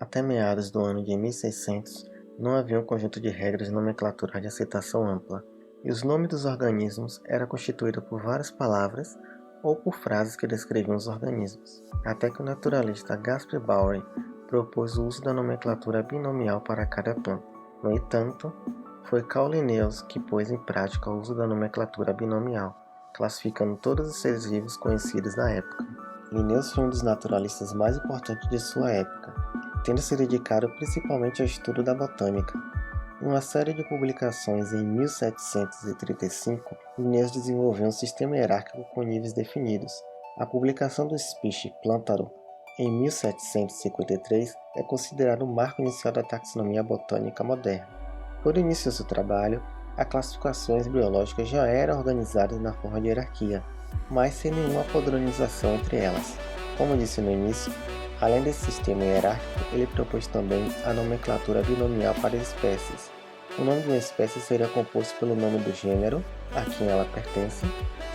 Até meados do ano de 1600, não havia um conjunto de regras nomenclaturais de aceitação ampla, e os nomes dos organismos era constituído por várias palavras ou por frases que descreviam os organismos, até que o naturalista Gaspar Bauer propôs o uso da nomenclatura binomial para cada planta. No entanto, foi Carl Linnaeus que pôs em prática o uso da nomenclatura binomial, classificando todos os seres vivos conhecidos na época. Linnaeus foi um dos naturalistas mais importantes de sua época, tendo se dedicado principalmente ao estudo da botânica. Em uma série de publicações em 1735, Linnaeus desenvolveu um sistema hierárquico com níveis definidos. A publicação do Species Plantarum em 1753 é considerada o marco inicial da taxonomia botânica moderna. Quando iniciou seu trabalho, as classificações biológicas já eram organizadas na forma de hierarquia, mas sem nenhuma padronização entre elas. Como disse no início, além desse sistema hierárquico, ele propôs também a nomenclatura binomial para as espécies. O nome de uma espécie seria composto pelo nome do gênero, a quem ela pertence,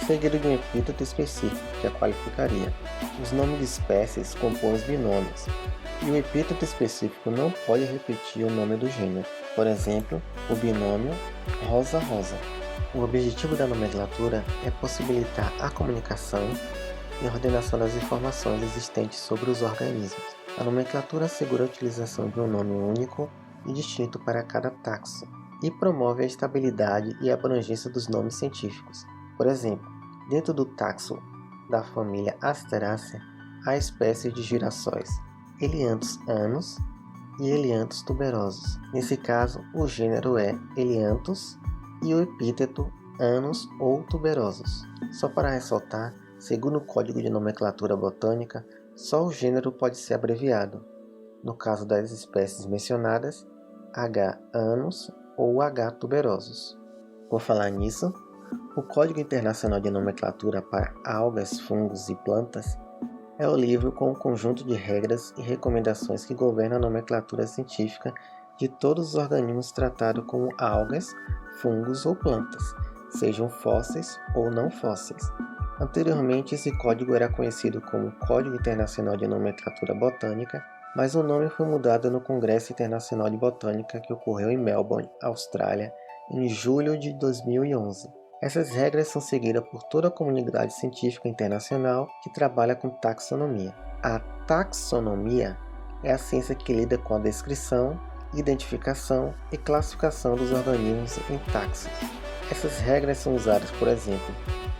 seguido de um epíteto específico, que a qualificaria. Os nomes de espécies compõem os binômios, e o epíteto específico não pode repetir o nome do gênero. Por exemplo, o binômio rosa-rosa. O objetivo da nomenclatura é possibilitar a comunicação e ordenação das informações existentes sobre os organismos. A nomenclatura assegura a utilização de um nome único e distinto para cada taxon e promove a estabilidade e abrangência dos nomes científicos. Por exemplo, dentro do taxon da família Asteraceae, há espécies de girassóis Helianthus annus e Helianthus tuberosus. Nesse caso, o gênero é Helianthus e o epíteto annus ou tuberosus. Só para ressaltar, segundo o Código de Nomenclatura Botânica, só o gênero pode ser abreviado. No caso das espécies mencionadas, H. annus ou H. tuberosus. Por falar nisso, o Código Internacional de Nomenclatura para Algas, Fungos e Plantas é o livro com um conjunto de regras e recomendações que governam a nomenclatura científica de todos os organismos tratados como algas, fungos ou plantas, sejam fósseis ou não fósseis. Anteriormente, esse código era conhecido como Código Internacional de Nomenclatura Botânica, mas o nome foi mudado no Congresso Internacional de Botânica que ocorreu em Melbourne, Austrália, em julho de 2011. Essas regras são seguidas por toda a comunidade científica internacional que trabalha com taxonomia. A taxonomia é a ciência que lida com a descrição, identificação e classificação dos organismos em taxons. Essas regras são usadas, por exemplo,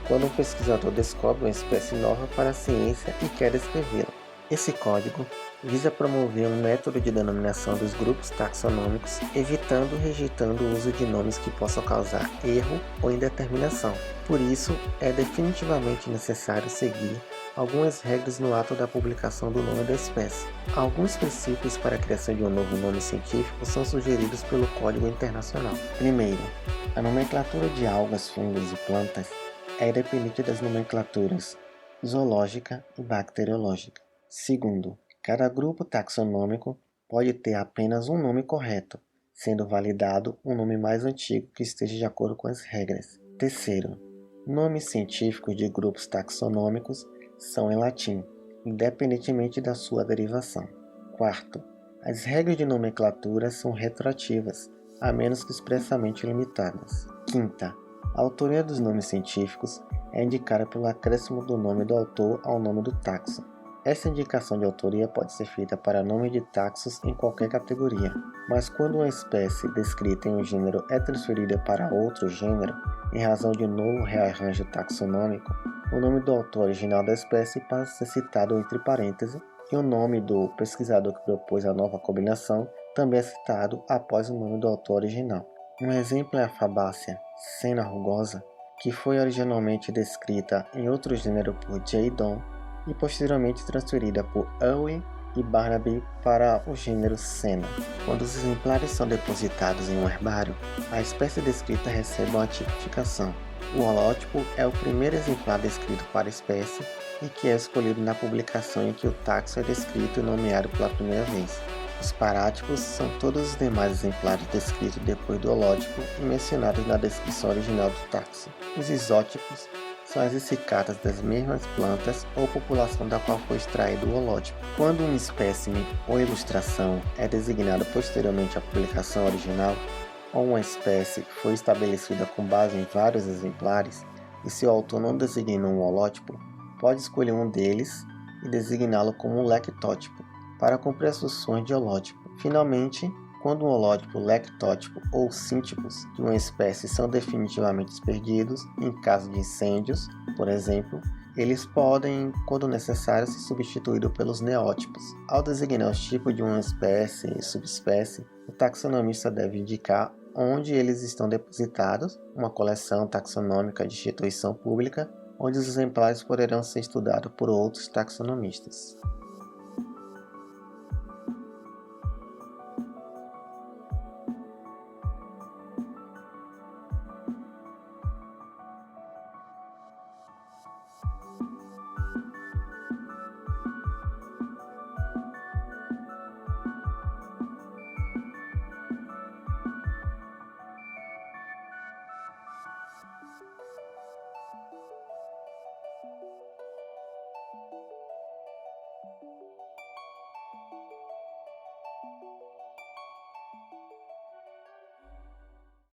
quando um pesquisador descobre uma espécie nova para a ciência e quer descrevê-la. Esse código visa promover um método de denominação dos grupos taxonômicos, evitando e rejeitando o uso de nomes que possam causar erro ou indeterminação. Por isso, é definitivamente necessário seguir algumas regras no ato da publicação do nome da espécie. Alguns princípios para a criação de um novo nome científico são sugeridos pelo Código Internacional. Primeiro, a nomenclatura de algas, fungos e plantas é independente das nomenclaturas zoológica e bacteriológica. Segundo, cada grupo taxonômico pode ter apenas um nome correto, sendo validado um nome mais antigo que esteja de acordo com as regras. Terceiro, nomes científicos de grupos taxonômicos são em latim, independentemente da sua derivação. Quarto, as regras de nomenclatura são retroativas, a menos que expressamente limitadas. Quinta, a autoria dos nomes científicos é indicada pelo acréscimo do nome do autor ao nome do taxon. Essa indicação de autoria pode ser feita para nomes de taxons em qualquer categoria, mas quando uma espécie descrita em um gênero é transferida para outro gênero, em razão de um novo rearranjo taxonômico, o nome do autor original da espécie passa a ser citado entre parênteses e o nome do pesquisador que propôs a nova combinação também é citado após o nome do autor original. Um exemplo é a Fabaceae Senna rugosa, que foi originalmente descrita em outro gênero por J. Don e posteriormente transferida por Irwin e Barnaby para o gênero Senna. Quando os exemplares são depositados em um herbário, a espécie descrita recebe uma tipificação. O holótipo é o primeiro exemplar descrito para a espécie e que é escolhido na publicação em que o taxon é descrito e nomeado pela primeira vez. Os parátipos são todos os demais exemplares descritos depois do holótipo e mencionados na descrição original do taxon. Os isótipos são as essicatas das mesmas plantas ou população da qual foi extraído o holótipo. Quando um espécime ou ilustração é designada posteriormente à publicação original, ou uma espécie foi estabelecida com base em vários exemplares, e se o autor não designou um holótipo, pode escolher um deles e designá-lo como um lectótipo, para cumprir as funções de holótipo. Finalmente, quando um holótipo, lectótipo ou síntipos de uma espécie são definitivamente perdidos, em caso de incêndios, por exemplo, eles podem, quando necessário, ser substituídos pelos neótipos. Ao designar os tipos de uma espécie e subespécie, o taxonomista deve indicar onde eles estão depositados, uma coleção taxonômica de instituição pública, onde os exemplares poderão ser estudados por outros taxonomistas.